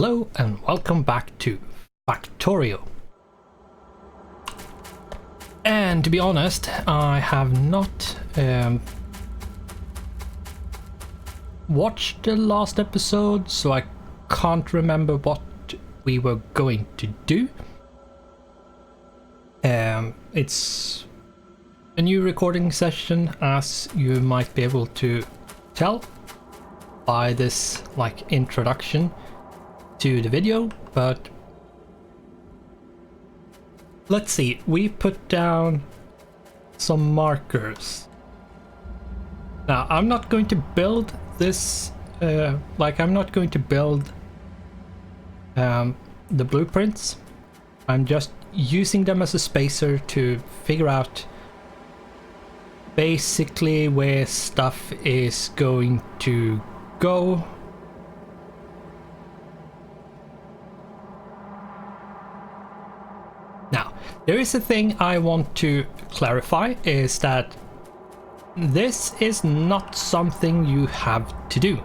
Hello and welcome back to Factorio. And to be honest, I have not watched the last episode, so I can't remember what we were going to do. It's a new recording session, as you might be able to tell by this introduction to the video, but let's see, we put down some markers. Now I'm not going to build this I'm not going to build the blueprints. I'm just using them as a spacer to figure out basically where stuff is going to go. Now, there is a thing I want to clarify, is that this is not something you have to do.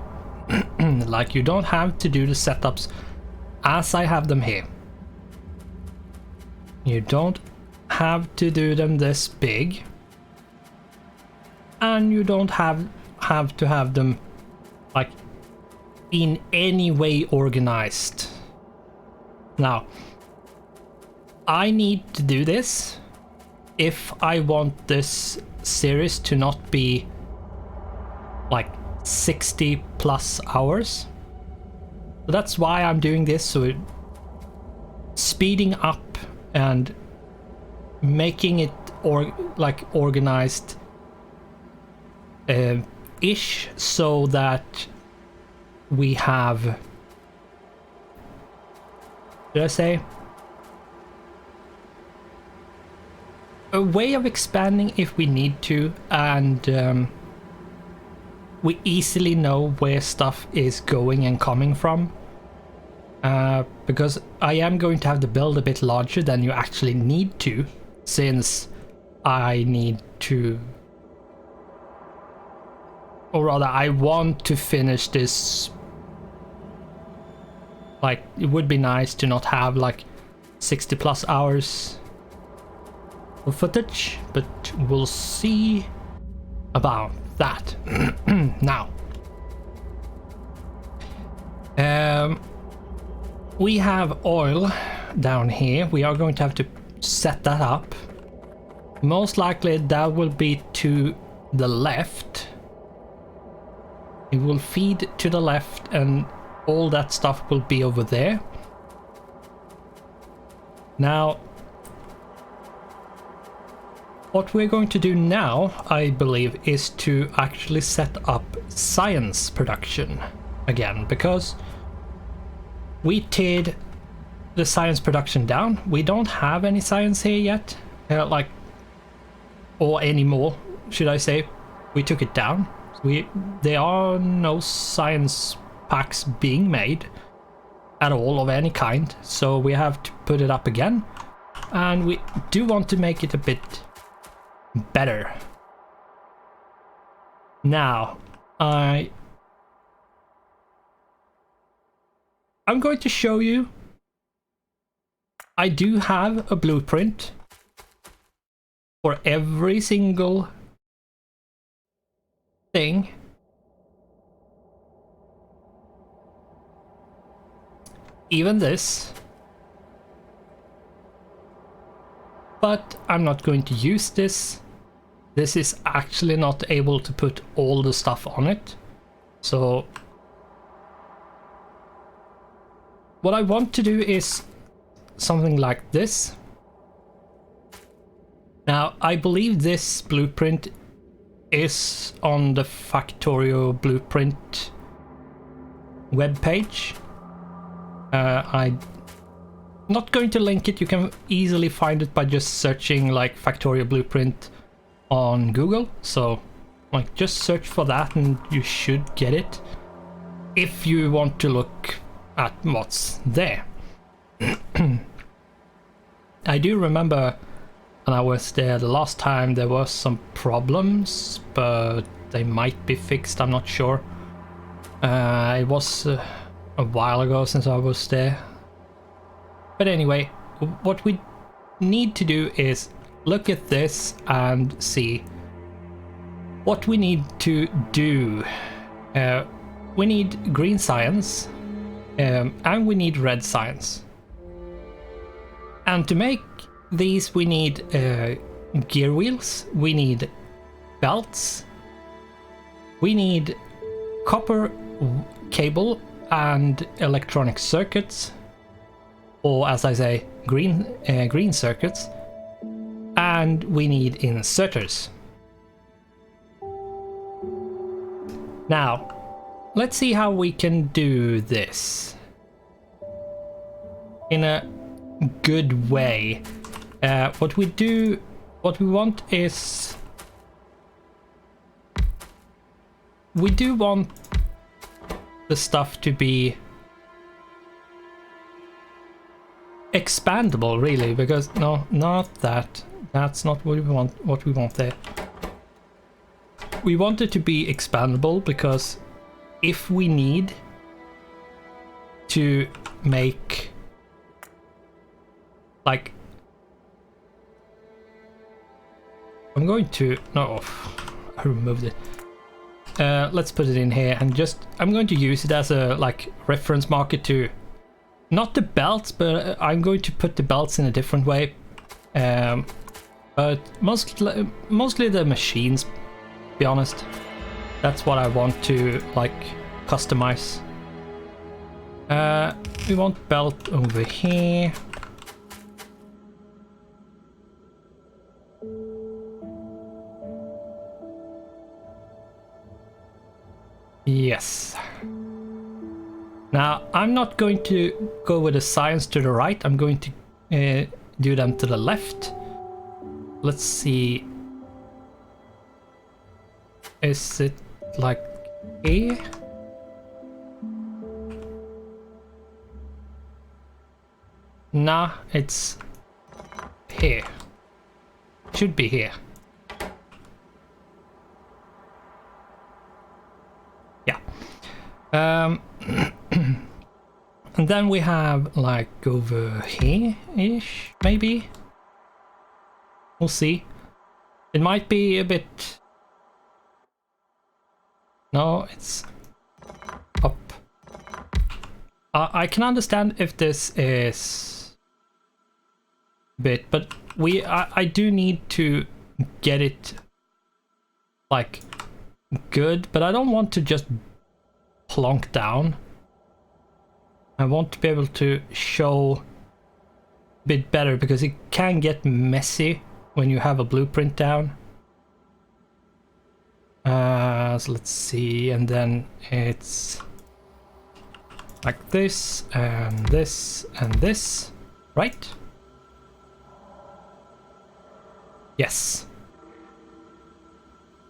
You don't have to do the setups as I have them here. You don't have to do them this big, and you don't have to have them in any way organized. Now, I need to do this if I want this series to not be 60 plus hours. So that's why I'm doing this, so speeding up and making it organized ish, so that we have, did I say, a way of expanding if we need to, and we easily know where stuff is going and coming from, because I am going to have to build a bit larger than you actually need to, since I need to, or rather I want to finish this. It would be nice to not have 60 plus hours of footage, but we'll see about that. Now, we have oil down here. We are going to have to set that up. Most likely that will be to the left. It will feed to the left, and all that stuff will be over there. Now, what we're going to do now, I believe, is to actually set up science production again, because we tiered the science production down. We don't have any science here yet, or anymore, should I say. We took it down. There are no science packs being made at all of any kind, so we have to put it up again, and we do want to make it a bit better. Now, I'm going to show you. I do have a blueprint for every single thing. Even this. But I'm not going to use this. This is actually not able to put all the stuff on it. So what I want to do is something like this. Now, I believe this blueprint is on the Factorio blueprint webpage. I'm not going to link it. You can easily find it by just searching Factorio blueprint on Google. So just search for that and you should get it, if you want to look at what's there. I do remember when I was there the last time, there was some problems, but they might be fixed, I'm not sure. It was a while ago since I was there. But anyway, what we need to do is look at this and see what we need to do. We need green science and we need red science. And to make these we need gear wheels, we need belts, we need copper cable and electronic circuits, or as I say, green circuits, and we need inserters. Now, let's see how we can do this in a good way. What we want is, we do want the stuff to be expandable, really, because no, not that. That's not what we want. What we want there. We want it to be expandable because if we need to make, like, I'm going to, no, I removed it. Let's put it in here and just, I'm going to use it as a like reference marker to, not the belts, but I'm going to put the belts in a different way. But mostly the machines, to be honest. That's what I want to like customize. We want belt over here. Yes. Now, I'm not going to go with the science to the right. I'm going to do them to the left. Let's see. Is it like here? Nah, it's here. Should be here. Yeah. And then we have like over here-ish, maybe? We'll see. It might be a bit... No, it's up. I can understand if this is a bit, but I do need to get it like good, but I don't want to just plonk down. I want to be able to show a bit better because it can get messy when you have a blueprint down. So let's see, and then it's like this and this and this, right? Yes.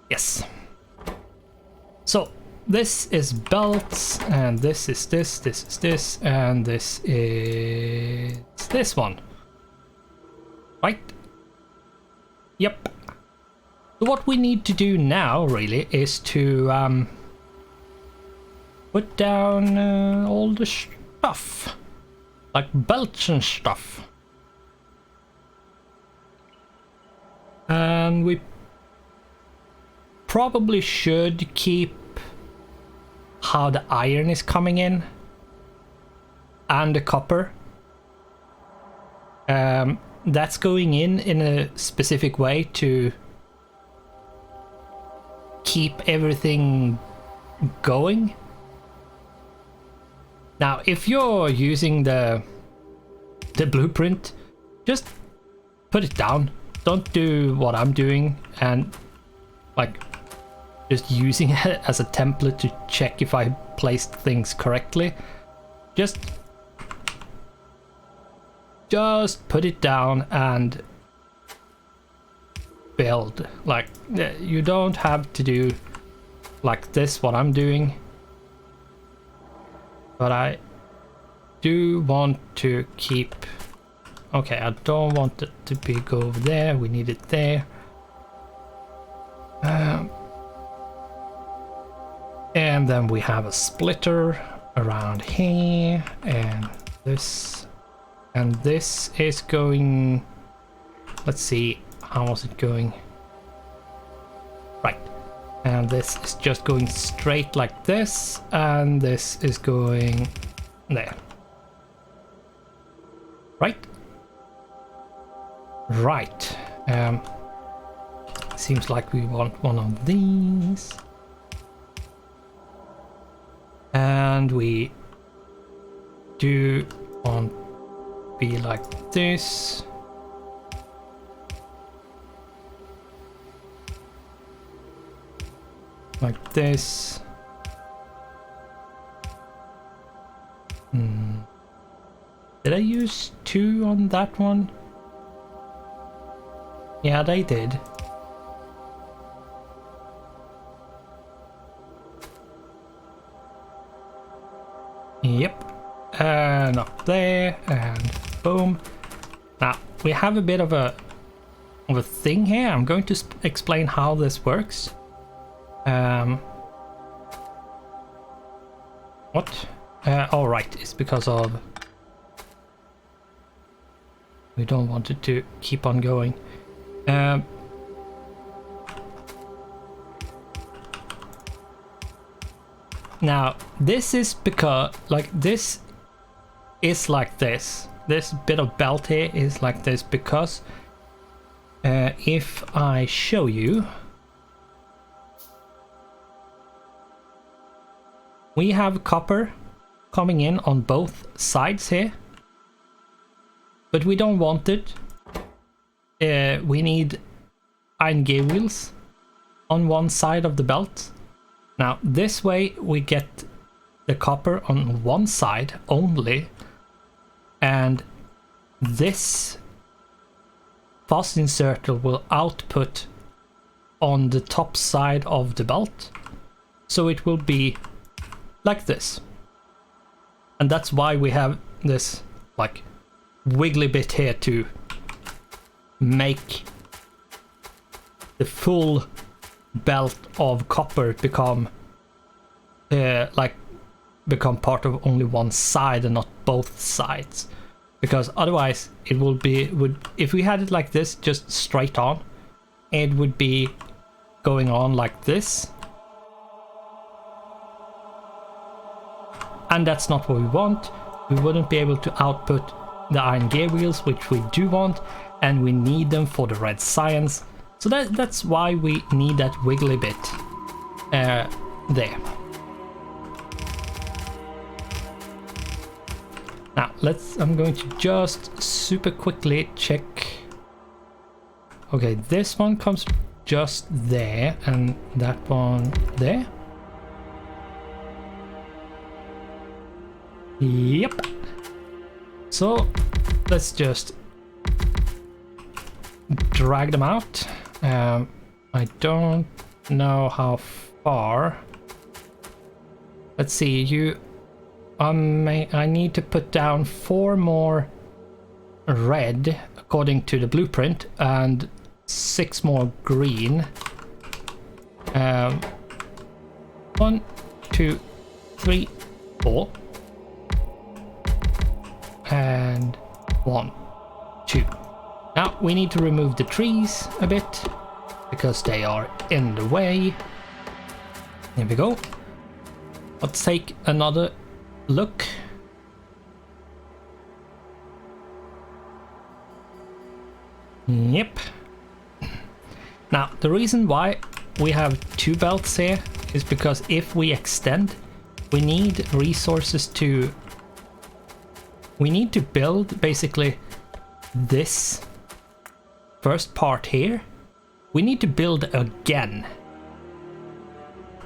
Yes. So this is belts, and this is this is this, and this is this one. Right? Yep. So what we need to do now, really, is to put down all the stuff. Like belts and stuff. And we probably should keep how the iron is coming in and the copper. That's going in a specific way to keep everything going. Now, if you're using the blueprint, just put it down. Don't do what I'm doing and like just using it as a template to check if I placed things correctly. Just put it down and build. Like, you don't have to do like this, what I'm doing. But I do want to keep... Okay, I don't want it to be go over there. We need it there. And then we have a splitter around here, and this is going, let's see, how was it going? Right, and this is just going straight like this, and this is going there. Right? Right. Seems like we want one of these. And we do want be like this. Like this. Did I use 2 on that one? Yeah, they did. Yep. And up there, and boom. Now, we have a bit of a thing here. I'm going to explain how this works. What? Oh, right, it's because of... We don't want it to keep on going. Now, this is because, like, this is like this. This bit of belt here is like this because if I show you, we have copper coming in on both sides here, but we don't want it. We need iron gear wheels on one side of the belt. Now this way we get the copper on one side only, and this fast inserter will output on the top side of the belt, so it will be like this. And that's why we have this like wiggly bit here to make the full belt of copper become become part of only one side and not both sides, because otherwise it would if we had it like this, just straight on, it would be going on like this, and that's not what we want. We wouldn't be able to output the iron gear wheels, which we do want, and we need them for the red science. So that's why we need that wiggly bit there. Now I'm going to just super quickly check. Okay, this one comes just there, and that one there. Yep. So let's just drag them out. I don't know how far. Let's see, I need to put down 4 more red according to the blueprint and 6 more green. 1, 2, 3, 4. And 1, 2. Now we need to remove the trees a bit because they are in the way. Here we go. Let's take another look. Yep. Now the reason why we have 2 belts here is because if we extend, we need resources to... We need to build basically this first part here. We need to build again.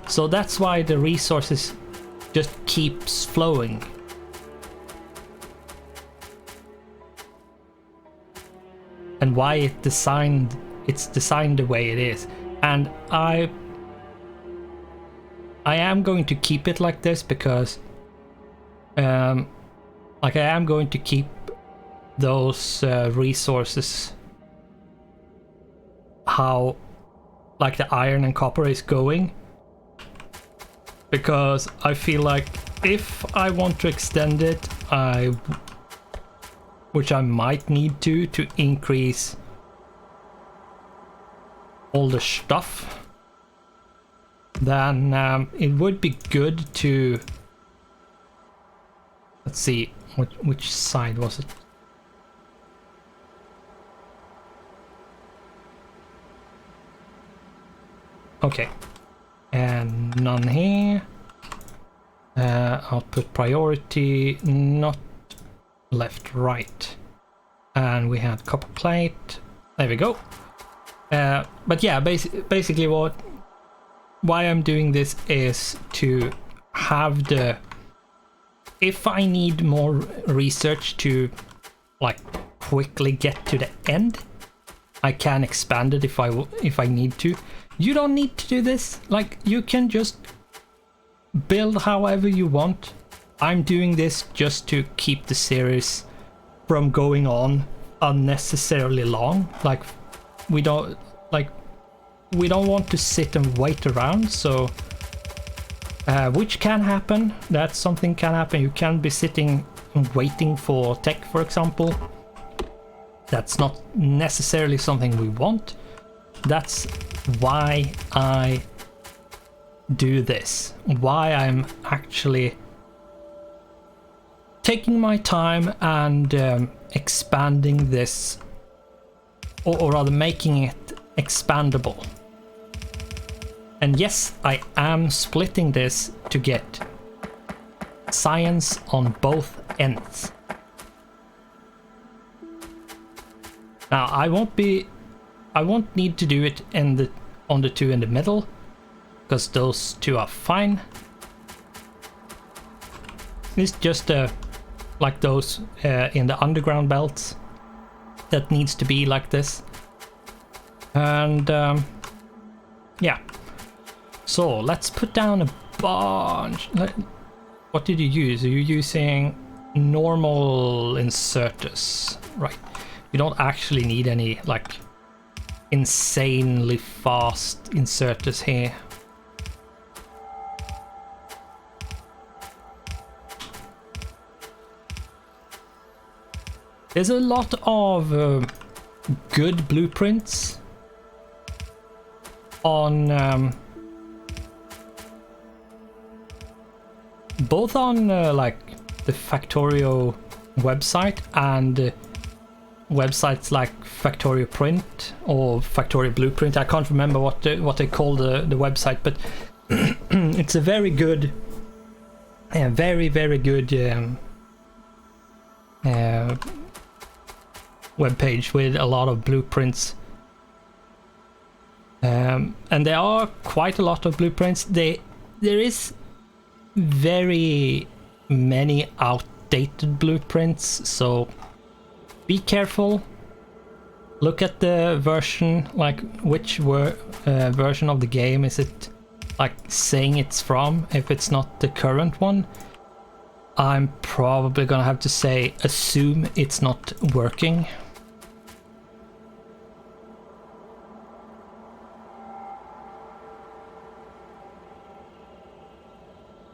So that's why the resources just keeps flowing. And why it's designed the way it is. And I am going to keep it like this because like I am going to keep those resources how like the iron and copper is going, because I feel like if I want to extend it, which I might need to increase all the stuff, then it would be good to, let's see, which side was it? Okay, and none here. Output priority, not left, right. And we had copper plate. There we go. But yeah, basically why I'm doing this is to have the, if I need more research to like quickly get to the end, I can expand it if I need to. You don't need to do this. Like, you can just build however you want. I'm doing this just to keep the series from going on unnecessarily long. Like, we don't want to sit and wait around, so which can happen. That something can happen. You can be sitting and waiting for tech, for example. That's not necessarily something we want. That's why I do this, why I'm actually taking my time and expanding this, or rather making it expandable. And yes, I am splitting this to get science on both ends. Now I won't need to do it on the two in the middle, because those two are fine. It's just like those in the underground belts that needs to be like this. And yeah, so let's put down a bunch. What did you use? Are you using normal inserters? Right, you don't actually need any like insanely fast inserters here. There's a lot of good blueprints on both on like the Factorio website and websites like Factorio Print or Factorio Blueprint. I can't remember what they call the website, but it's a very good, very good web page with a lot of blueprints. And there are quite a lot of blueprints. There is very many outdated blueprints, so be careful. Look at the version, like which version of the game is it like saying it's from. If it's not the current one, I'm probably gonna have to say assume it's not working.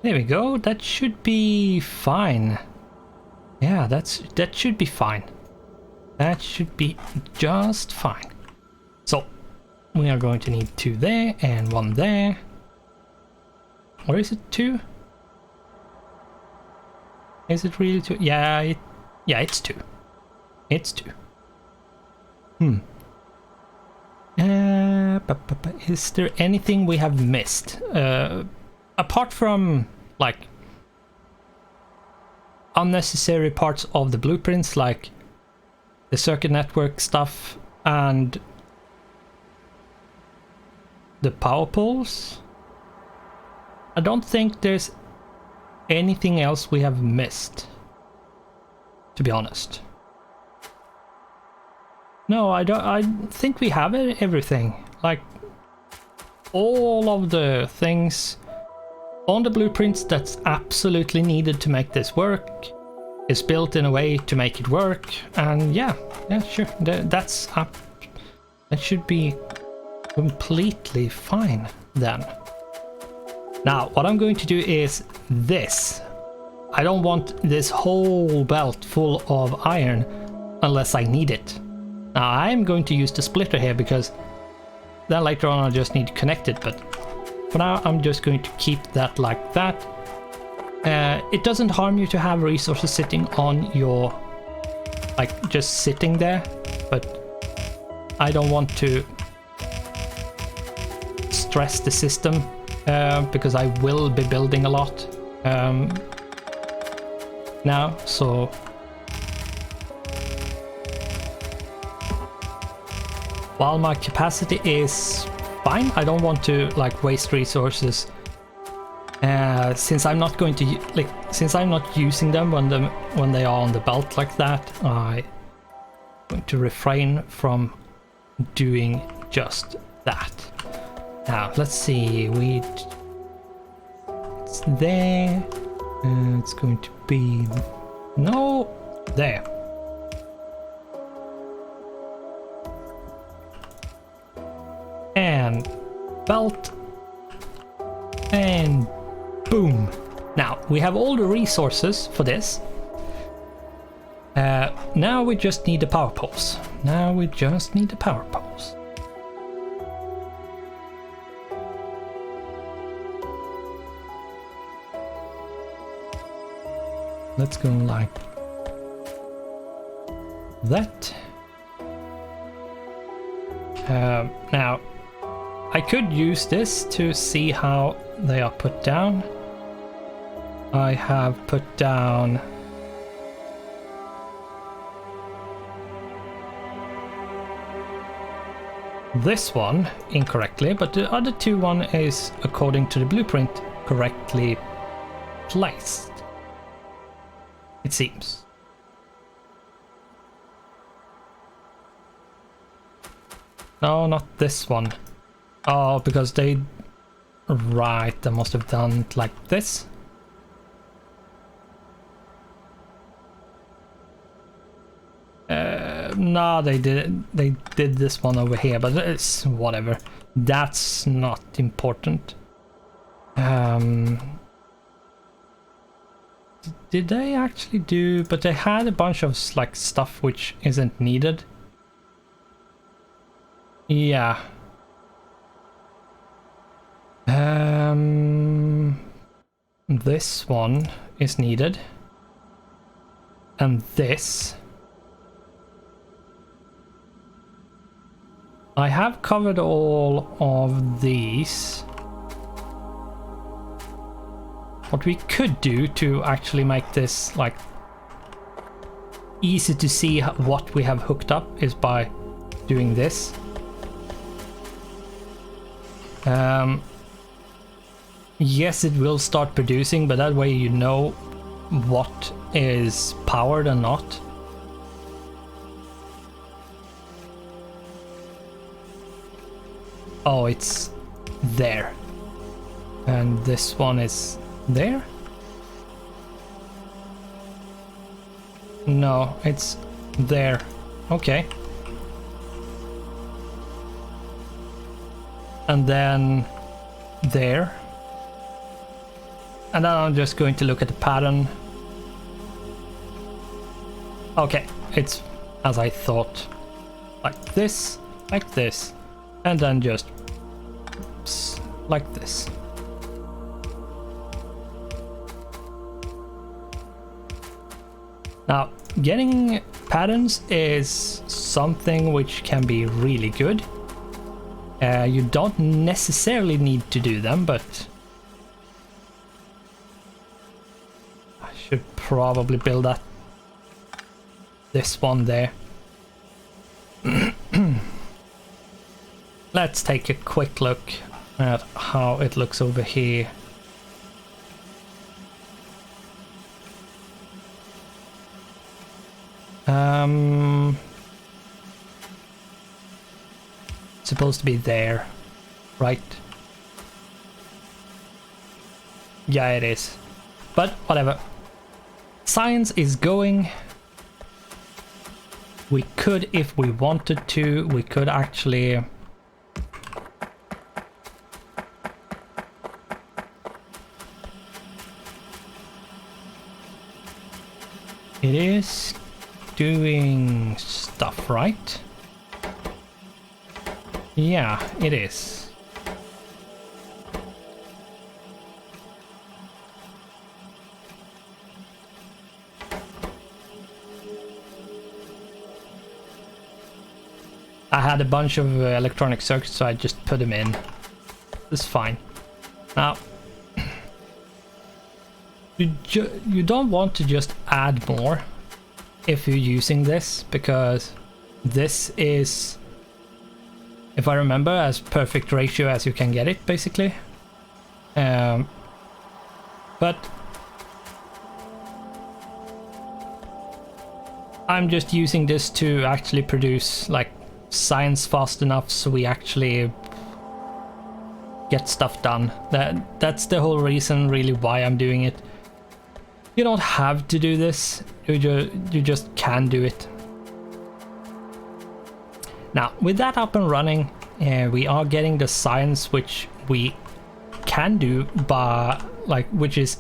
There we go, that should be fine. Yeah, that should be fine. That should be just fine. So we are going to need 2 there and 1 there. Or is it 2? Is it really 2? Yeah, it's 2. It's 2. Is there anything we have missed? Apart from like unnecessary parts of the blueprints, like the circuit network stuff and the power poles, I don't think there's anything else we have missed, to be honest. No, I think we have everything. Like all of the things on the blueprints that's absolutely needed to make this work is built in a way to make it work. And yeah, sure, that's up. That should be completely fine then. Now what I'm going to do is this. I don't want this whole belt full of iron unless I need it. Now I'm going to use the splitter here because then later on I just need to connect it, but for now I'm just going to keep that like that. It doesn't harm you to have resources sitting on your, like just sitting there, but I don't want to stress the system because I will be building a lot now, so while my capacity is fine, I don't want to like waste resources since I'm not going to since I'm not using them when they are on the belt like that. I'm going to refrain from doing just that. Now let's see, it's there, it's going to be there. And belt, and boom. Now we have all the resources for this. Now we just need the power poles. Let's go like that. Now I could use this to see how they are put down. I have put down this one incorrectly, but the other one is according to the blueprint correctly placed, it seems. No, not this one. Oh, because they must have done it like this. No, they did this one over here, but it's whatever. That's not important. Did they actually do? But they had a bunch of like stuff which isn't needed. Yeah. This one is needed, and this. I have covered all of these. What we could do to actually make this like easy to see what we have hooked up is by doing this. Yes, it will start producing, but that way you know what is powered and not. Oh, it's there. And this one is there? No, it's there. Okay. And then there. And then I'm just going to look at the pattern. Okay, it's as I thought. Like this, and then just like this. Now, getting patterns is something which can be really good. You don't necessarily need to do them, but I should probably build this one there. Let's take a quick look at how it looks over here. It's supposed to be there, right? Yeah, it is. But whatever. Science is going. We could, if we wanted to, we could actually is doing stuff, right? Yeah, it is. I had a bunch of electronic circuits, so I just put them in. It's fine. Now, you don't want to just add more if you're using this, because this is, if I remember, as perfect ratio as you can get it, basically. But I'm just using this to actually produce like science fast enough so we actually get stuff done. That's the whole reason really why I'm doing it. You don't have to do this, you just can do it. Now with that up and running, we are getting the science which we can do by like, which is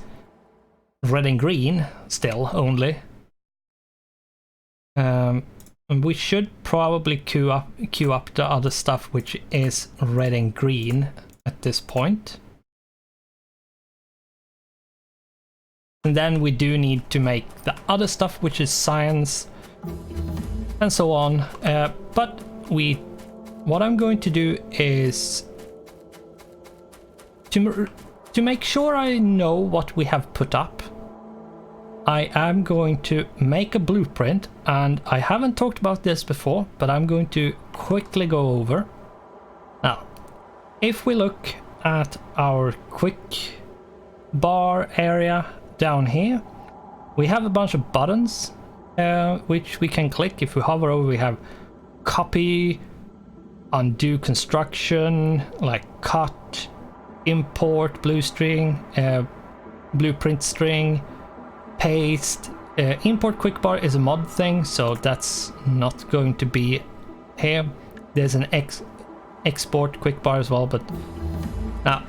red and green still only. And we should probably queue up the other stuff which is red and green at this point. And then we do need to make the other stuff which is science and so on. But what I'm going to do is to make sure I know what we have put up, I am going to make a blueprint, and I haven't talked about this before, but I'm going to quickly go over. Now, if we look at our quick bar area down here, we have a bunch of buttons which we can click. If we hover over, we have copy, undo construction, like cut, import blue string, blueprint string, paste. Import quick bar is a mod thing, so that's not going to be here. There's an export quick bar as well, but now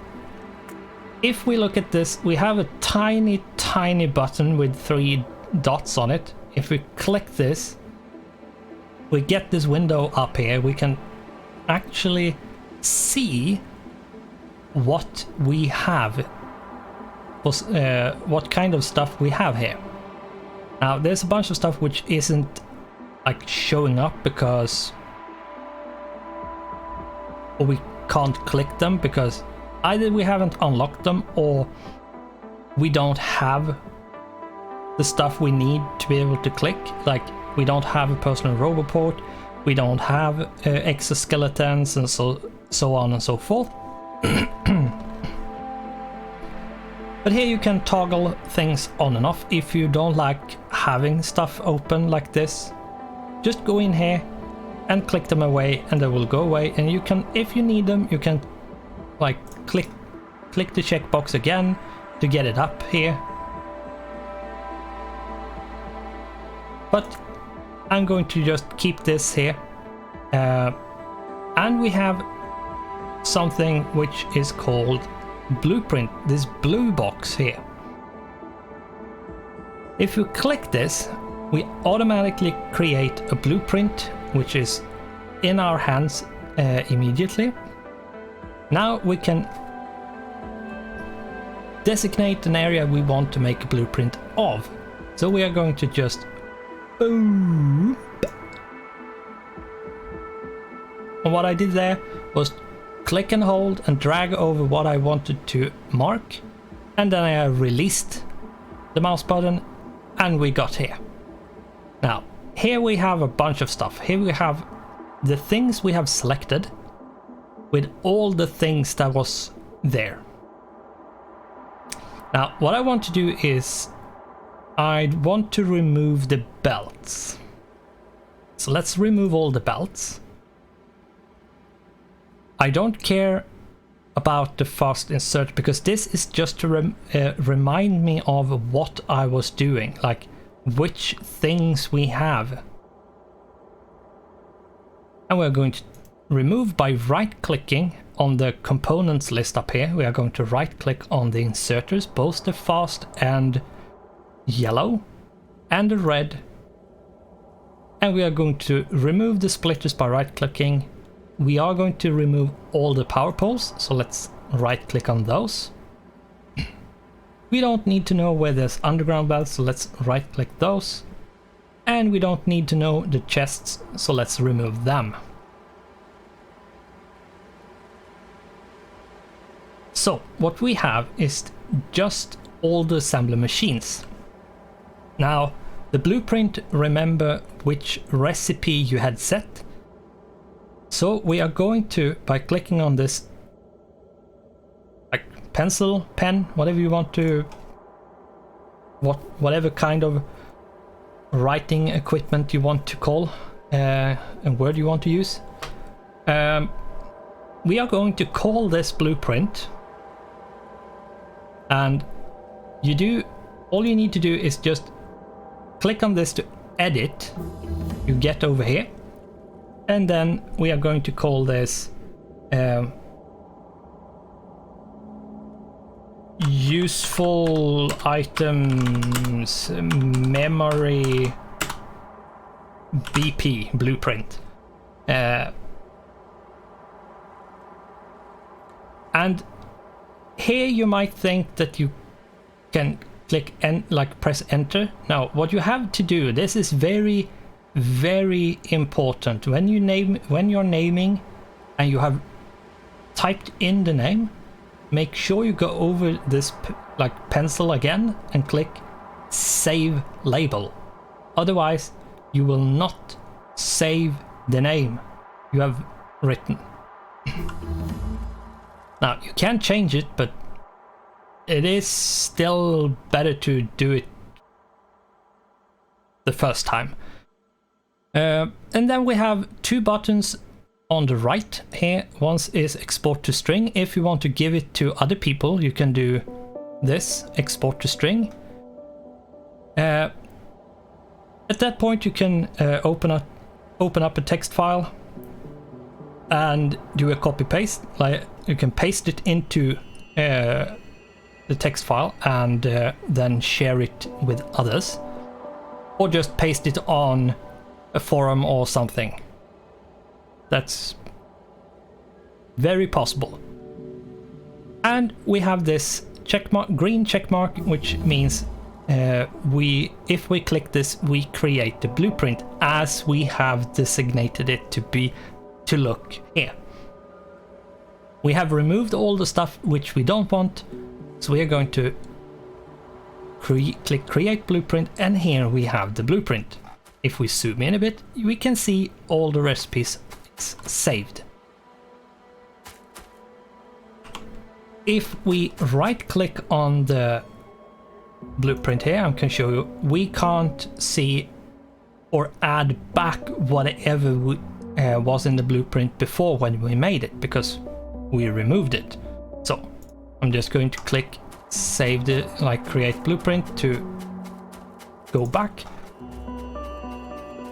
if we look at this, we have a tiny button with 3 dots on it. If we click this, we get this window up here. We can actually see what we have, what kind of stuff we have here. Now there's a bunch of stuff which isn't like showing up because we can't click them, because either we haven't unlocked them or we don't have the stuff we need to be able to click. Like we don't have a personal roboport, we don't have exoskeletons, and so on and so forth. But here you can toggle things on and off if you don't like having stuff open like this. Just go in here and click them away, and they will go away. And you can, if you need them, you can like click the checkbox again to get it up here. But I'm going to just keep this here. And we have something which is called blueprint, this blue box here. If you click this, we automatically create a blueprint which is in our hands immediately. Now we can designate an area we want to make a blueprint of. So we are going to just boop. And what I did there was click and hold and drag over what I wanted to mark, and then I released the mouse button and we got here. Now here we have a bunch of stuff. Here we have the things we have selected with all the things that was there. Now what I want to do is I want to remove the belts. So let's remove all the belts. I don't care about the fast insert, because this is just to remind me of what I was doing, like which things we have. And we're going to remove by right clicking on the components list up here. We are going to right click on the inserters, both the fast and yellow. and the red. And we are going to remove the splitters by right-clicking. We are going to remove all the power poles, so let's right-click on those. We don't need to know where there's underground belts, so let's right-click those. And we don't need to know the chests, so let's remove them. So what we have is just all the assembly machines. Now the blueprint, remember which recipe you had set. So we are going to, by clicking on this like pencil, pen, whatever you want to, whatever kind of writing equipment you want to call and word you want to use, we are going to call this blueprint. And all you need to do is just click on this to edit. You get over here, and then we are going to call this useful items memory BP blueprint. And here you might think that you can click and press enter. Now what you have to do, this is very, very important. When you're naming and you have typed in the name, make sure you go over this pencil again and click save label. Otherwise you will not save the name you have written. Now you can change it, but it is still better to do it the first time. And then we have two buttons on the right here. One is export to string. If you want to give it to other people, you can do this, export to string. At that point you can open up a text file and do a copy paste. Like you can paste it into the text file and then share it with others, or just paste it on a forum or something. That's very possible. And we have this checkmark, green checkmark, which means if we click this, we create the blueprint as we have designated it to look here. We have removed all the stuff which we don't want, so we are going to click create blueprint, and here we have the blueprint. If we zoom in a bit, we can see all the recipes saved. If we right click on the blueprint here, I can show you, we can't see or add back whatever was in the blueprint before when we made it, because we removed it. So I'm just going to click save the create blueprint to go back,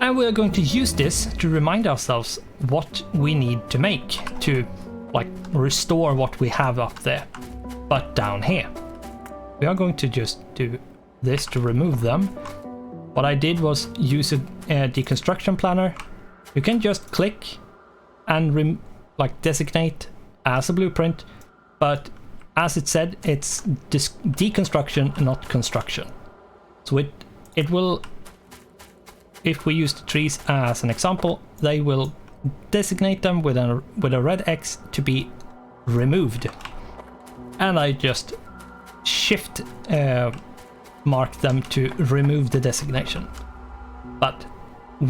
and we're going to use this to remind ourselves what we need to make to restore what we have up there. But down here we are going to just do this to remove them. What I did was use a deconstruction planner. You can just click and designate as a blueprint, but as it said, it's deconstruction, not construction. So it will, if we use the trees as an example, they will designate them with a red X to be removed, and I just shift mark them to remove the designation. But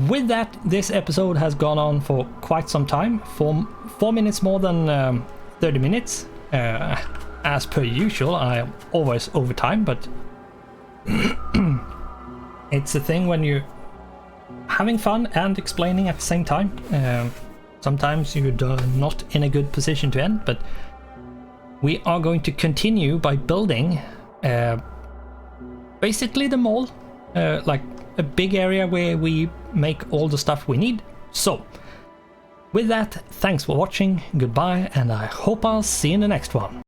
with that, this episode has gone on for quite some time, 4 minutes more than 30 minutes. As per usual, I am always over time, but it's a thing when you're having fun and explaining at the same time. Sometimes you're not in a good position to end, but we are going to continue by building basically the mall, a big area where we make all the stuff we need. So with that, thanks for watching, goodbye, and I hope I'll see you in the next one.